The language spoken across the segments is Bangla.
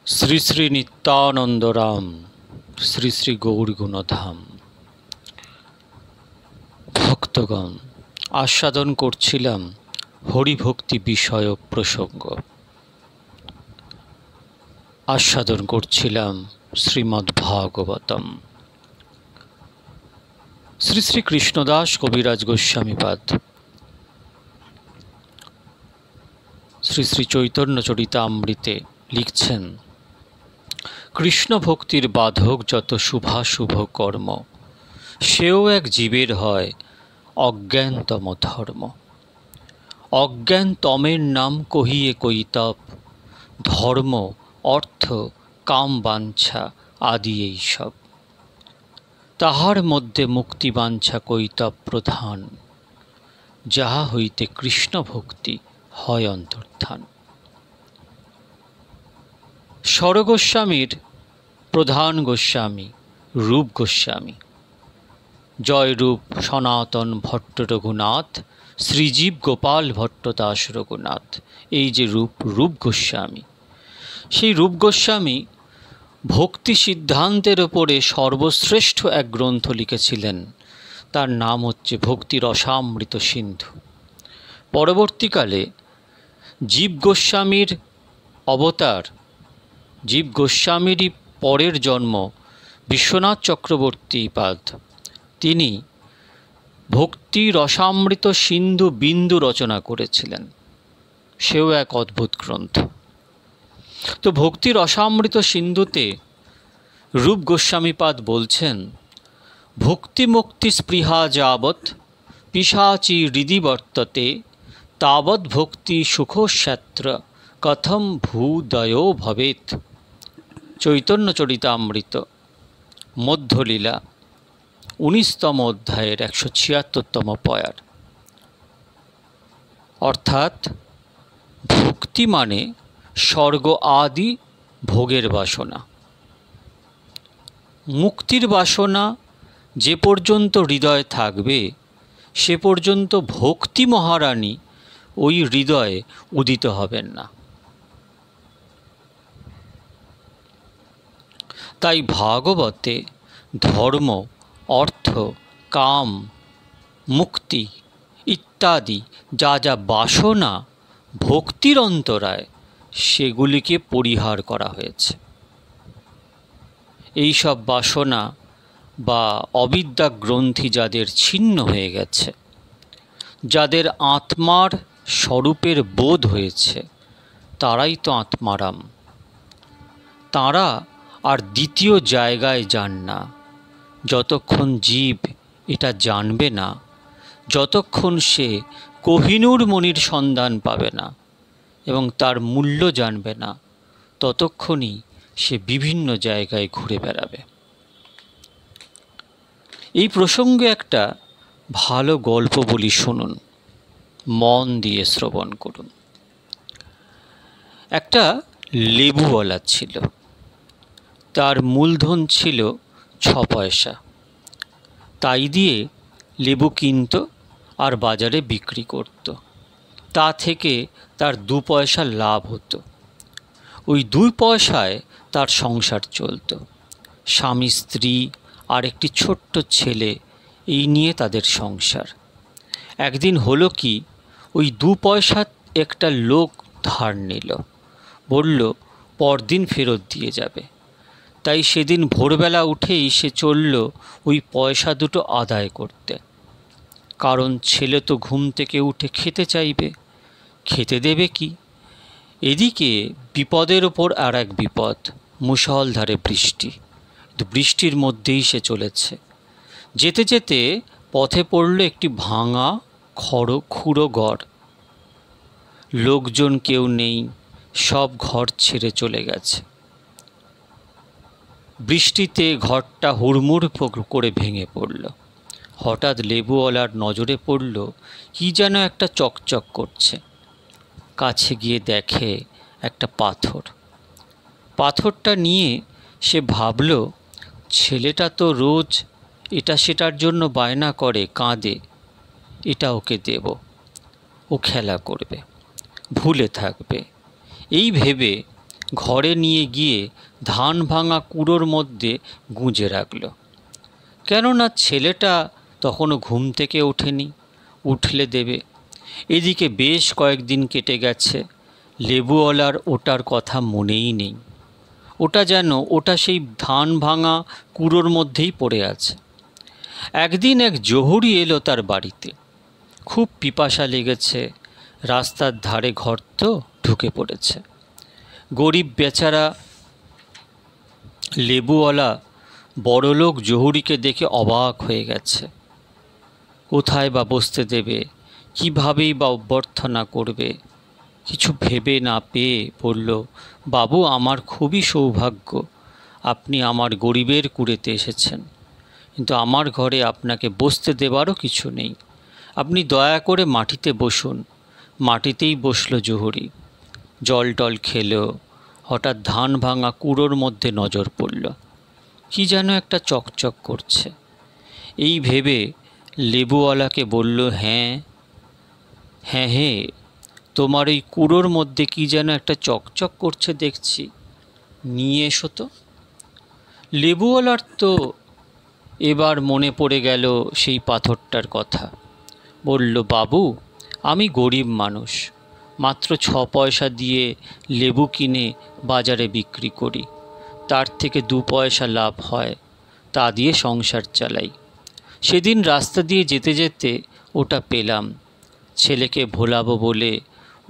শ্রী শ্রী নিত্যানন্দ রাম, শ্রী শ্রী গৌর গুণধাম। ভক্তগণ, আস্বাদন করছিলাম হরিভক্তি বিষয়ক প্রসঙ্গ। আস্বাদন করছিলাম শ্রীমদ্ ভাগবতম। শ্রী শ্রী কৃষ্ণদাস কবিরাজ গোস্বামীপাদ শ্রী শ্রী চৈতন্য চরিতামৃতে লিখছেন, কৃষ্ণ ভক্তির বাধক যত শুভাশুভ কর্ম, সেও এক জীবের হয় অজ্ঞানতম ধর্ম। অজ্ঞানতমের নাম কহিয়ে কৈতব, ধর্ম অর্থ কাম বাঞ্ছা আদি এইসব। তাহার মধ্যে মুক্তিবাঞ্ছা কৈতব প্রধান, যাহা হইতে কৃষ্ণ ভক্তি হয় অন্তর্ধান। স্বরগোস্বামীর প্রধান গোস্বামী রূপ গোস্বামী, জয়রূপ সনাতন ভট্ট রঘুনাথ, শ্রীজীব গোপাল ভট্ট দাস রঘুনাথ, এই যে রূপ গোস্বামী, সেই রূপ গোস্বামী ভক্তি সিদ্ধান্তের ওপরে সর্বশ্রেষ্ঠ এক গ্রন্থ লিখেছিলেন। তার নাম হচ্ছে ভক্তি রসামৃত সিন্ধু। পরবর্তীকালে জীব গোস্বামীর অবতার, জীব গোস্বামীরই পরের জন্ম বিশ্বনাথ চক্রবর্তী পাদ, তিনি ভক্তি রসামৃত সিন্ধু বিন্দু রচনা করেছিলেন। সেও এক অদ্ভুত গ্রন্থ। তো ভক্তি রসামৃত সিন্ধুতে রূপ গোস্বামীপাদ বলছেন, ভক্তি মুক্তি স্পৃহা যাবৎ পিশাচি হৃদি বর্ততে, তাবৎ ভক্তি সুখস্যাত্র কথম ভূদয়ো ভবেৎ। চৈতন্য চরিতামৃত মধ্যলীলা 19তম অধ্যায়ের 176তম পয়ার। অর্থাৎ ভক্তি মানে স্বর্গ আদি ভোগের বাসনা। মুক্তির বাসনা যে পর্যন্ত হৃদয়ে থাকবে, সে পর্যন্ত ভক্তি মহারানী ওই হৃদয়ে উদিত হবেন না। তাই ভাগবতে ধর্ম অর্থ কাম মুক্তি ইত্যাদি যা যা বাসনা ভক্তির অন্তরায়, সেগুলিকে পরিহার করা হয়েছে। এই সব বাসনা বা অবিদ্যা গ্রন্থি যাদের ছিন্ন হয়ে গেছে, যাদের আত্মার স্বরূপের বোধ হয়েছে, তারাই তো আত্মারাম। তারা আর দ্বিতীয় জায়গায় যান না। যতক্ষণ জীব এটা জানবে না, যতক্ষণ সে কোহিনূর মণির সন্ধান পাবে না এবং তার মূল্য জানবে না, ততক্ষণই সে বিভিন্ন জায়গায় ঘুরে বেড়াবে। এই প্রসঙ্গে একটা ভালো গল্প বলি, শুনুন, মন দিয়ে শ্রবণ করুন। একটা লেবুওয়ালা ছিল। তার মূলধন ছিল 6 পয়সা। তাই দিয়ে লেবু কিনত আর বাজারে বিক্রি করত। তা থেকে তার 2 পয়সা লাভ হতো। ওই 2 পয়সায় তার সংসার চলত। স্বামী স্ত্রী আর একটি ছোট্ট ছেলে, এই নিয়ে তাদের সংসার। একদিন হলো কি, ওই 2 পয়সা একটা লোক ধার নিল, বলল পরদিন ফেরত দিয়ে যাবে। তাই সেদিন ভোরবেলা উঠেই সে চলল ওই পয়সা দুটো আদায় করতে। কারণ ছেলে তো ঘুম থেকে উঠে খেতে চাইবে, খেতে দেবে কি? এদিকে বিপদের ওপর আর এক বিপদ, মুষলধারে বৃষ্টি। বৃষ্টির মধ্যেই সে চলেছে। যেতে যেতে পথে পড়ল একটি ভাঙা খুঁড়ো ঘর। লোকজন কেউ নেই, সব ঘর ছেড়ে চলে গেছে। বৃষ্টিতে ঘরটা হুড়মুড় করে ভেঙে পড়ল। হঠাৎ লেবুওয়ালার নজরে পড়ল কি যেন একটা চকচক করছে। কাছে গিয়ে দেখে একটা পাথর। পাথরটা নিয়ে সে ভাবল, ছেলেটা তো রোজ এটা সেটার জন্য বায়না করে, কাঁদে, এটা ওকে দেব, ও খেলা করবে, ভুলে থাকবে। এই ভেবে ঘরে নিয়ে গিয়ে ধান ভাঙা কুড়োর মধ্যে গুঁজে রাখল। কেননা ছেলেটা তখনও ঘুম থেকে ওঠেনি, উঠলে দেবে। এদিকে বেশ কয়েকদিন কেটে গেছে, লেবুওয়ালার ওটার কথা মনেই নেই। ওটা সেই ধান ভাঙা কুড়োর মধ্যেই পড়ে আছে। একদিন এক জহুরি এলো তার বাড়িতে। খুব পিপাসা লেগেছে, রাস্তার ধারে ঘর তো, ঢুকে পড়েছে। গরিব বেচারা লেবুওয়ালা বড়লোক জহুরিকে দেখে অবাক হয়ে গেছে। কোথায় বা বসতে দেবে, কীভাবেই বা অভ্যর্থনা করবে, কিছু ভেবে না পেয়ে বলল, বাবু, আমার খুবই সৌভাগ্য, আপনি আমার গরিবের কুড়েতে এসেছেন, কিন্তু আমার ঘরে আপনাকে বসতে দেবারও কিছু নেই, আপনি দয়া করে মাটিতে বসুন। মাটিতেই বসল জহুরি, জল টল খেলো। হঠাৎ ধান ভাঙা কুড়োর মধ্যে নজর পড়ল, কি যেন একটা চকচক করছে। এই ভেবে লেবুওয়ালাকে বলল, হ্যাঁ, তোমার ওই কুড়োর মধ্যে কি যেন একটা চকচক করছে দেখছি, নিয়ে এসো তো। লেবুওয়ালার তো এবার মনে পড়ে গেল সেই পাথরটার কথা। বলল, বাবু, আমি গরিব মানুষ, মাত্র 6 পয়সা দিয়ে লেবু কিনে বাজারে বিক্রি করি, তার থেকে 2 পয়সা লাভ হয়, তা দিয়ে সংসার চালাই। সেদিন রাস্তা দিয়ে যেতে যেতে ওটা পেলাম, ছেলেকে ভোলাবো বলে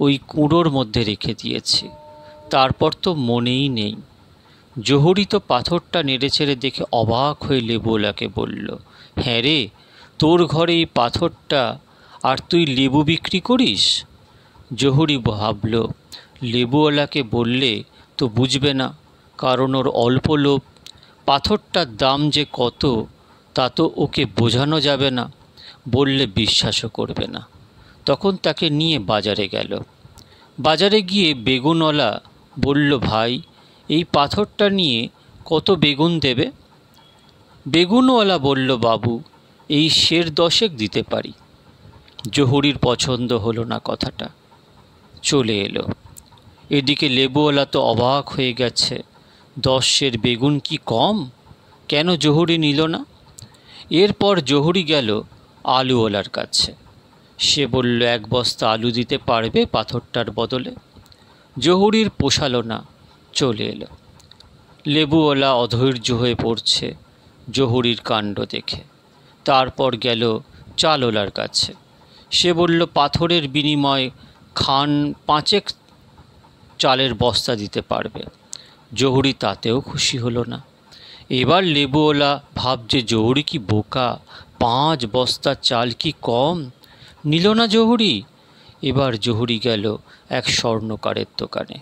ওই কুড়োর মধ্যে রেখে দিয়েছি, তারপর তো মনেই নেই। জহুরি তো পাথরটা নেড়েচেড়ে দেখে অবাক হয়ে লেবুওয়ালাকে বলল, হ্যাঁ রে, তোর ঘরে এই পাথরটা, আর তুই লেবু বিক্রি করিস? জহুরি ভাবল, লেবুওয়ালাকে বললে তো বুঝবে না, কারণ ওর অল্প লোভ, পাথরটার দাম যে কত তা তো ওকে বোঝানো যাবে না, বললে বিশ্বাসও করবে না। তখন তাকে নিয়ে বাজারে গেল। বাজারে গিয়ে বেগুনওয়ালা বলল, ভাই, এই পাথরটা নিয়ে কত বেগুন দেবে? বেগুনওয়ালা বলল, বাবু, এই 10 দিতে পারি। জহুরির পছন্দ হলো না কথাটা, চলে এলো। এদিকে লেবুওয়ালা তো অবাক হয়ে গেছে, 10 বেগুন কি কম? কেন জহুরি নিল না? এরপর জহুরি গেল আলুওয়ালার কাছে। সে বলল, 1 বস্তা আলু দিতে পারবে পাথরটার বদলে? জহুরির পোষালো না, চলে এলো। লেবুওয়ালা অধৈর্য হয়ে পড়ছে জহুরির কাণ্ড দেখে। তারপর গেল চালওয়ালার কাছে। সে বলল, পাথরের বিনিময়ে খান 5 চালের বস্তা দিতে পারবে। জহুরি তাতেও খুশি হলো না। এবার লেবুওয়ালা ভাবছে, জহুরি কি বোকা, 5 বস্তা চাল কি কম? নিল না জহুরি। এবার জহুরি গেল এক স্বর্ণকারের দোকানে।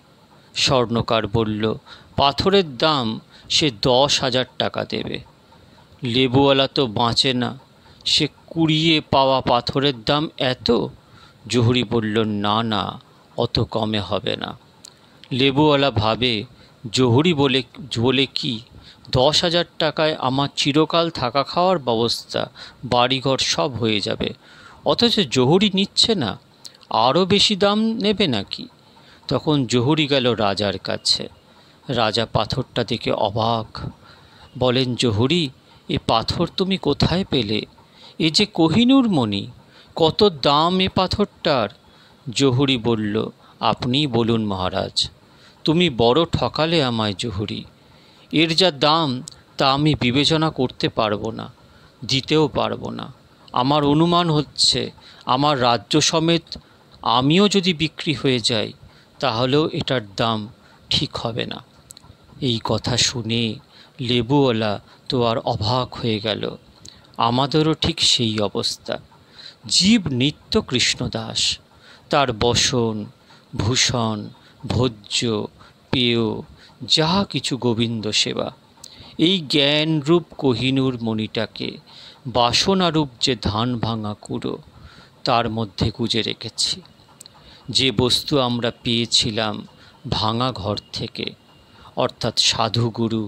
স্বর্ণকার বলল, পাথরের দাম সে 10,000 টাকা দেবে। লেবুওয়ালা তো বাঁচে না, সে কুড়িয়ে পাওয়া পাথরের দাম এত? জহুরি বলল, না, অত কমে হবে না। লেবুওয়ালা ভাবে, জহুরি বলে কি 10,000 টাকায় আমার চিরকাল থাকা খাওয়ার ব্যবস্থা, বাড়িঘর সব হয়ে যাবে, অথচ জহুরি নিচ্ছে না, আরও বেশি দাম নেবে নাকি? তখন জহুরি গেল রাজার কাছে। রাজা পাথরটা দেখে অবাক, বলেন, জহুরি, এ পাথর তুমি কোথায় পেলে? এ যে কোহিনূর মণি, কত দাম এ পাথরটার? জহুরি বলল, আপনিই বলুন মহারাজ, তুমি বড় ঠকালে আমায় জহুরি। এর যা দাম তা আমি বিবেচনা করতে পারবো না, দিতেও পারবো না। আমার অনুমান হচ্ছে, আমার রাজ্য সমেত আমিও যদি বিক্রি হয়ে যাই, তাহলেও এটার দাম ঠিক হবে না। এই কথা শুনে লেবুওয়ালা তো আর অবাক হয়ে গেল। আমাদেরও ঠিক সেই অবস্থা। জীব নিত্য কৃষ্ণদাস, তার বসন, ভূষণ, ভোজ্য, পেয় যা কিছু গোবিন্দ সেবা। এই জ্ঞানরূপ কোহিনূর মণিটাকে বাসনারূপ যে ধান ভাঙা কুড়ো, তার মধ্যে গুজে রেখেছি। যে বস্তু আমরা পেয়েছিলাম ভাঙা ঘর থেকে, অর্থাৎ সাধুগুরু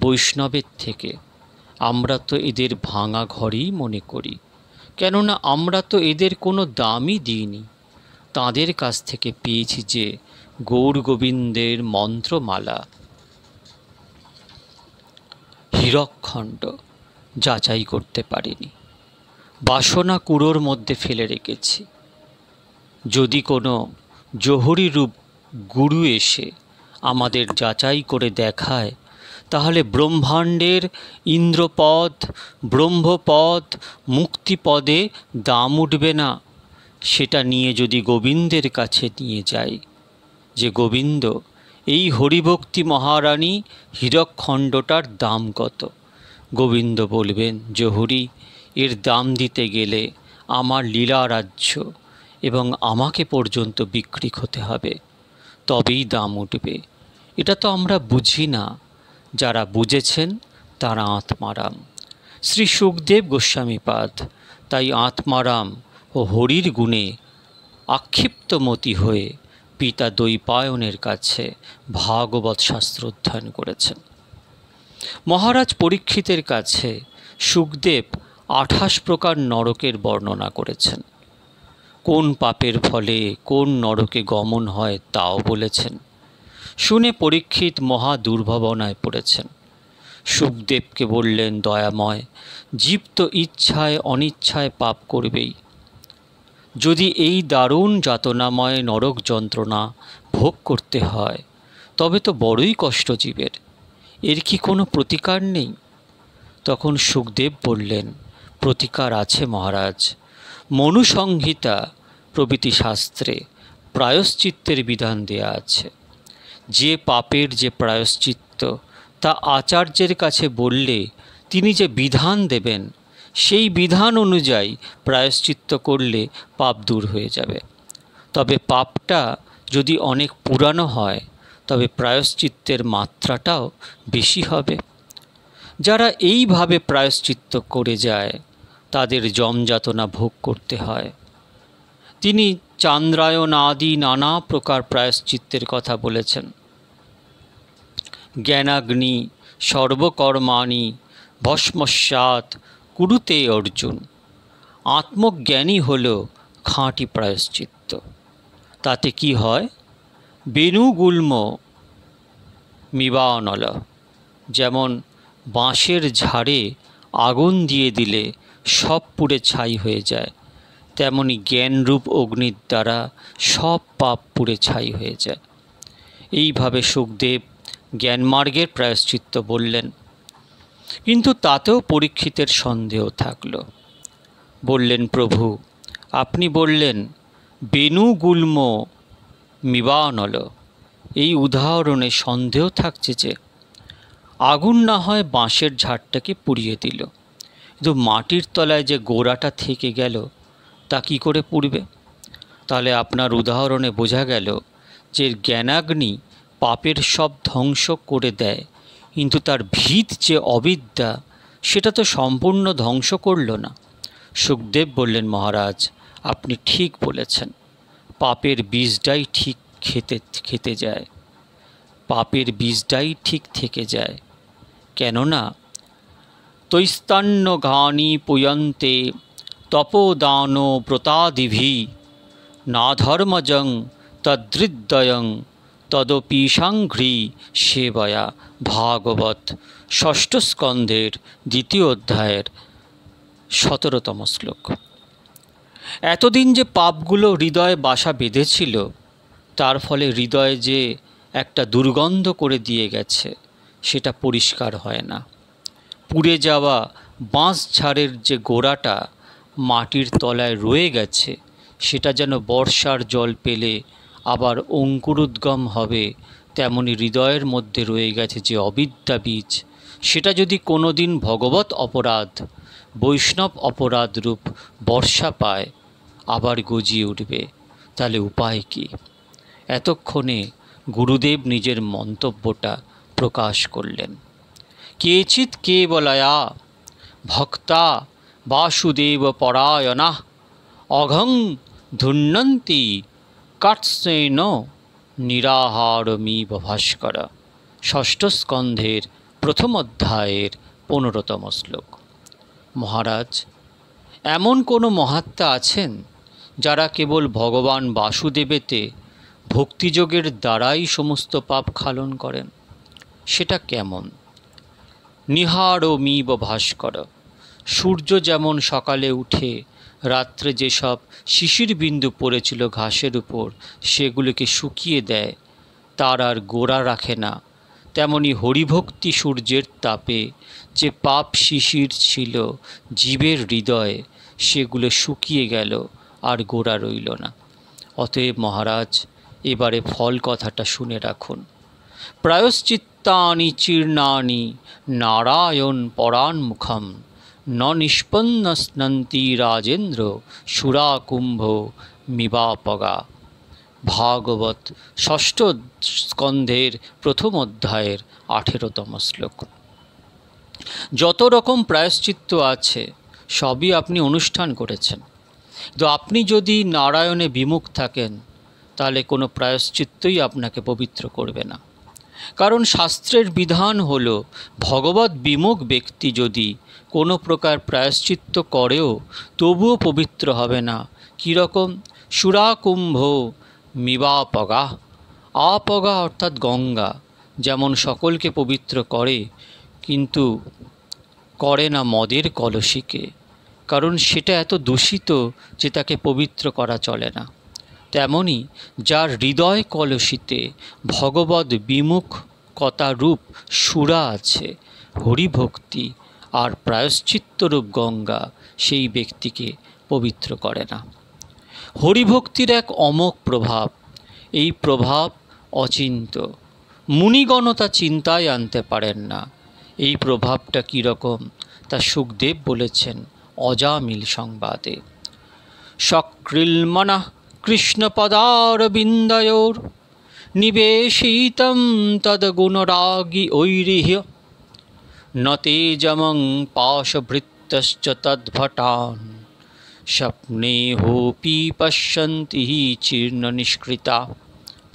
বৈষ্ণবের থেকে, আমরা তো এদের ভাঙা ঘরই মনে করি, কেননা আমরা তো এদের কোনো দামই দিইনি। তাঁদের কাছ থেকে পেয়েছি যে গৌর গোবিন্দের মন্ত্রমালা। হীরকখণ্ড যাচাই করতে পারিনি, বাসনা কুড়োর মধ্যে ফেলে রেখেছি। যদি কোনো জহুরি রূপ গুরু এসে আমাদের যাচাই করে দেখায়, তাহলে ব্রহ্মাণ্ডের ইন্দ্রপদ, ব্রহ্মপদ, মুক্তিপদে দাম উঠবে না। সেটা নিয়ে যদি গোবিন্দের কাছে নিয়ে যাই যে গোবিন্দ, এই হরিভক্তি মহারানী হীরকখণ্ডটার দাম কত, গোবিন্দ বলবেন, জহুরি, এর দাম দিতে গেলে আমার লীলা রাজ্য এবং আমাকে পর্যন্ত বিক্রি হতে হবে, তবেই দাম উঠবে। এটা তো আমরা বুঝি না, যারা বুঝেছেন তারা আত্মারাম। শ্রী সুখদেব গোস্বামীপাদ তাই আত্মারাম ও হরির গুণে আক্ষিপ্তমতি হয়ে পিতা দ্বৈপায়নের কাছে ভাগবত শাস্ত্র অধ্যয়ন করেছেন। মহারাজ পরীক্ষিতের কাছে সুখদেব 28 প্রকার নরকের বর্ণনা করেছেন। কোন পাপের ফলে কোন নরকে গমন হয় তাও বলেছেন। শুনে পরীক্ষিত মহা দুর্ভাবনায় পড়েছেন। সুখদেবকে বললেন, দয়াময়, জীব তো ইচ্ছায় অনিচ্ছায় পাপ করবেই। যদি এই দারুণ যাতনাময় নরক যন্ত্রণা ভোগ করতে হয়, তবে তো বড়ই কষ্ট জীবের। এর কি কোনো প্রতিকার নেই? তখন সুখদেব বললেন, প্রতিকার আছে মহারাজ। মনুসংহিতা প্রভৃতি শাস্ত্রে প্রায়শ্চিত্তের বিধান দেয়া আছে। যে পাপের যে প্রায়শ্চিত্ত, তা আচার্যের কাছে বললে তিনি যে বিধান দেবেন, সেই বিধান অনুযায়ী প্রায়শ্চিত্ত করলে পাপ দূর হয়ে যাবে। তবে পাপটা যদি অনেক পুরানো হয়, তবে প্রায়শ্চিত্তের মাত্রাটাও বেশি হবে। যারা এইভাবে প্রায়শ্চিত্ত করে যায়, তাদের যমযাতনা ভোগ করতে হয়। তিনি চান্দ্রায়ণ আদি নানা প্রকার প্রায়শ্চিত্তের কথা বলেছেন। জ্ঞানাগ্নি সর্বকর্মাণি ভস্মস্যাৎ কুরুতে অর্জুন। আত্মজ্ঞানী হল খাঁটি প্রায়শ্চিত্ত। তাতে কি হয়? বেণুগুল্ম মিবানল, যেমন বাঁশের ঝাড়ে আগুন দিয়ে দিলে সব পুড়ে ছাই হয়ে যায়, তেমনি জ্ঞানরূপ অগ্নির দ্বারা সব পাপ পুড়ে ছাই হয়ে যায়। এইভাবে সুখদেব জ্ঞানমার্গের প্রায়শ্চিত্ত বললেন। কিন্তু তাতেও পরীক্ষিতের সন্দেহ থাকল। বললেন, প্রভু, আপনি বললেন বেণুগুল্ম মিবানল, এই উদাহরণে সন্দেহ থাকছে যে আগুন না হয় বাঁশের ঝাড়টাকে পুড়িয়ে দিল, কিন্তু মাটির তলায় যে গোড়াটা থেকে গেল তা কী করে পুড়বে? তাহলে আপনার উদাহরণে বোঝা গেল যে জ্ঞানাগ্নি পাপের সব ধ্বংস করে দেয়, কিন্তু তার ভিত যে অবিদ্যা, সেটা তো সম্পূর্ণ ধ্বংস করল না। সুখদেব বললেন, মহারাজ, আপনি ঠিক বলেছেন। পাপের বীজটাই ঠিক খেতে যায়, পাপের বীজটাই ঠিক থেকে যায়। কেননা তৈস্তান্ন ঘানি পুয়ন্তে তপোদান ব্রতাদিভি না ধর্মজং তদৃদয়ং তদপীশাংঘ্রি সেবয়া। ভাগবত 6ষ্ঠ স্কন্ধের 2য় অধ্যায়ের 17তম শ্লোক। এতদিন যে পাপগুলো হৃদয়ে বাসা বেঁধেছিল, তার ফলে হৃদয়ে যে একটা দুর্গন্ধ করে দিয়ে গেছে, সেটা পরিষ্কার হয় না। পুড়ে যাওয়া বাঁশ ঝাড়ের যে গোড়াটা মাটির তলায় রয়ে গেছে, সেটা যেন বর্ষার জল পেলে আবার অঙ্কুরোদ্গম হবে, তেমনি হৃদয়ের মধ্যে রয়ে গেছে যে অবিদ্যা বীজ, সেটা যদি কোনো দিন ভগবত অপরাধ, বৈষ্ণব অপরাধ রূপ বর্ষা পায়, আবার গজিয়ে উঠবে। তাহলে উপায় কি? এতক্ষণে গুরুদেব নিজের মন্তব্যটা প্রকাশ করলেন। কেচিৎ কেবলয়া ভক্তা বাসুদেব পরায়ণা অঘং ধুন্নন্তি কাৎস্যেন নিরাহারমিব ভাস্কর। 6ষ্ঠ স্কন্ধের 1ম অধ্যায়ের 15তম শ্লোক। মহারাজ, এমন কোনো মহাত্মা আছেন যারা কেবল ভগবান বাসুদেবেতে ভক্তিযোগের দ্বারাই সমস্ত পাপ খালন করেন। সেটা কেমন? নিহারমিব ভাস্কর, সূর্য যেমন সকালে উঠে রাত্রে যেসব শিশির বিন্দু পড়েছিল ঘাসের উপর সেগুলোকে শুকিয়ে দেয়, তার আর গোড়া রাখে না, তেমনি হরিভক্তি সূর্যের তাপে যে পাপ শিশির ছিল জীবের হৃদয়ে সেগুলো শুকিয়ে গেল, আর গোড়া রইল না। অতএব মহারাজ, এবারে ফল কথাটা শুনে রাখুন। প্রায়শ্চিত্তানি চীর্ণানি নারায়ণ পরান্মুখম ন নিষ্পন্নস্নন্তি রাজেন্দ্র সুরাকুম্ভ মিবাপগা। ভাগবত ষষ্ঠ স্কন্ধের প্রথম অধ্যায়ের 18তম শ্লোক। যত রকম প্রায়শ্চিত্ত আছে সবই আপনি অনুষ্ঠান করেছেন, কিন্তু আপনি যদি নারায়ণে বিমুখ থাকেন তাহলে কোনো প্রায়শ্চিত্তই আপনাকে পবিত্র করবে না। কারণ শাস্ত্রের বিধান হল ভগবৎ বিমুখ ব্যক্তি যদি কোনো প্রকার প্রায়শ্চিত্ত করেও তবুও পবিত্র হবে না। কীরকম? সুরাকুম্ভ মিবাপগা। আপগা অর্থাৎ গঙ্গা যেমন সকলকে পবিত্র করে, কিন্তু করে না মদের কলসিকে, কারণ সেটা এত দূষিত যে তাকে পবিত্র করা চলে না। তেমনি যার হৃদয় কলসিতে ভগবৎ বিমুখতারূপ সুরা আছে, হরিভক্তি আর প্রায়শ্চিত্তরূপ গঙ্গা সেই ব্যক্তিকে পবিত্র করে না। হরিভক্তির এক অমোঘ প্রভাব, এই প্রভাব অচিন্ত, মুনিগণ তা চিন্তায় আনতে পারেন না। এই প্রভাবটা কীরকম তা সুখদেব বলেছেন অজামিল সংবাদে। সক্রিলমনা কৃষ্ণপদারবিন্দয়োর নিবেশিতং তদ্গুণরাগী ঐরিহ্য ন তেজমং পাশভৃত্যশ্চ তদ্ভটান স্বপ্নেহোপি পশ্যন্তি চীর্ণ নিষ্কৃতা।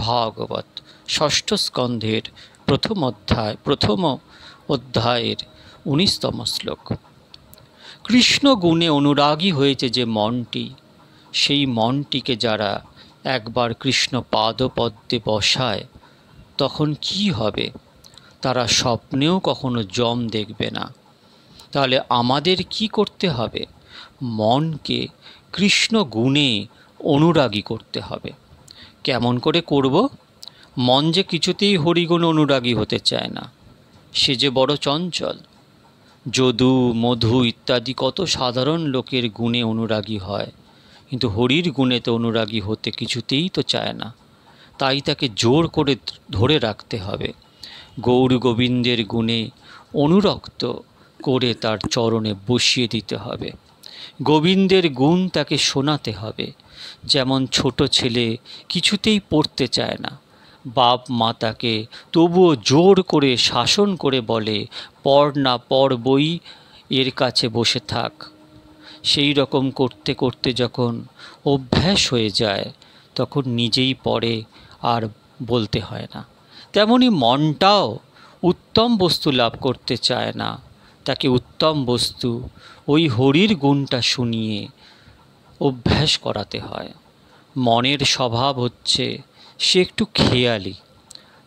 ভাগবত ষষ্ঠ স্কন্ধের প্রথম অধ্যায়ের 19তম শ্লোক। কৃষ্ণ গুণে অনুরাগী হয়েছে যে মনটি, সেই মনটিকে যারা একবার কৃষ্ণ পাদপদ্মে বসায় তখন কি হবে? তারা স্বপ্নেও কখনো যম দেখবে না। তাহলে আমাদের কি করতে হবে? মনকে কৃষ্ণ গুণে অনুরাগী করতে হবে। কেমন করে করব? মন যে কিছুতেই হরিগুণ অনুরাগী হতে চায় না, সে যে বড় চঞ্চল। যদু, মধু ইত্যাদি কত সাধারণ লোকের গুণে অনুরাগী হয়, কিন্তু হরির গুণে তো অনুরাগী হতে কিছুতেই তো চায় না। তাই তাকে জোর করে ধরে রাখতে হবে, গৌর গোবিন্দের গুণে অনুরক্ত করে তার চরণে বসিয়ে দিতে হবে। গোবিন্দের গুণ তাকে শোনাতে হবে। যেমন ছোট ছেলে কিছুতেই পড়তে চায় না, বাপ মা তাকে তবুও জোর করে শাসন করে বলে, পড় না পড় বই, এর কাছে বসে থাক। সেই রকম করতে করতে যখন অভ্যাস হয়ে যায় তখন নিজেই পড়ে আর বলতে হয় না। তেমনি মনটাও উত্তম বস্তু লাভ করতে চায় না, তাকে উত্তম বস্তু ওই হরির গুণটা শুনিয়ে অভ্যাস করাতে হয়। মনের স্বভাব হচ্ছে সে একটু খেয়ালি,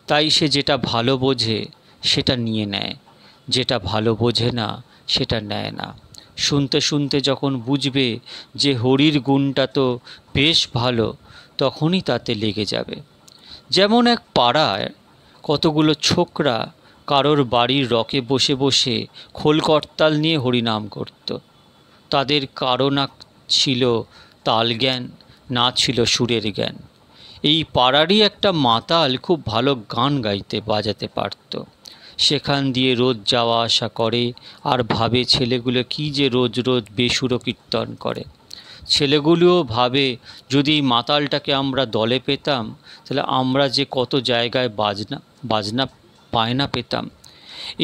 তাই সে যেটা ভালো বোঝে সেটা নিয়ে নেয়, যেটা ভালো বোঝে না সেটা নেয় না। শুনতে শুনতে যখন বুঝবে যে হরির গুণটা তো বেশ ভালো, তখনই তাতে লেগে যাবে। যেমন এক পাড়ায় কতগুলো ছোকরা কারোর বাড়ির রকে বসে বসে খোল করতাল নিয়ে হরিনাম করত। তাদের কারো না ছিল তাল জ্ঞান, না ছিল সুরের জ্ঞান। এই পাড়ারই একটা মাতাল খুব ভালো গান গাইতে বাজাতে পারত। সেখান দিয়ে রোজ যাওয়া আসা করে আর ভাবে ছেলেগুলো কি যে রোজ রোজ বেসুরো কীর্তন করে। ছেলেগুলোও ভাবে যদি এই মাতালটাকে আমরা দলে পেতাম তাহলে আমরা যে কত জায়গায় বাজনা বায়না পেতাম।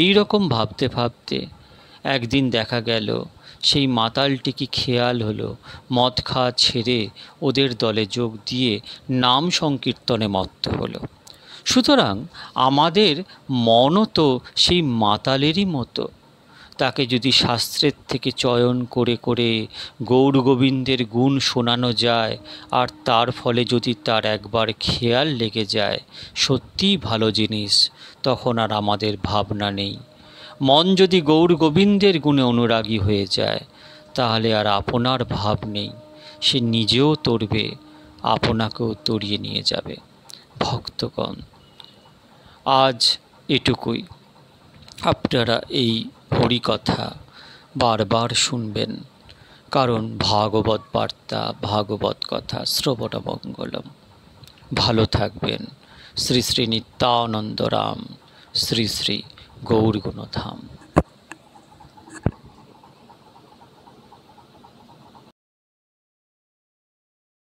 এই রকম ভাবতে ভাবতে একদিন দেখা গেল সেই মাতালটি কি খেয়াল হলো, মদ খাওয়া ছেড়ে ওদের দলে যোগ দিয়ে নাম সংকীর্তনে মত্ত হলো। সুতরাং আমাদের মনও তো সেই মাতালেরই মতো, তাকে যদি শাস্ত্রের থেকে চয়ন করে করে গৌর গোবিন্দের গুণ শোনানো যায়, আর তার ফলে যদি তার একবার খেয়াল লেগে যায় সত্যিই ভালো জিনিস, তখন আর আমাদের ভাবনা নেই। মন যদি গৌর গোবিন্দের গুণে অনুরাগী হয়ে যায়, তাহলে আর আপনার ভাব নেই। সে নিজেও তরবে, আপনাকেও তরিয়ে নিয়ে যাবে। ভক্তগণ, আজ এটুকুই। আপনারা এই হরিকথা বারবার শুনবেন, কারণ ভাগবত বার্তা, ভাগবত কথা শ্রবণ মঙ্গলম। ভালো থাকবেন। শ্রী শ্রী নিত্যানন্দ রাম, শ্রী শ্রী গৌরগুণধাম।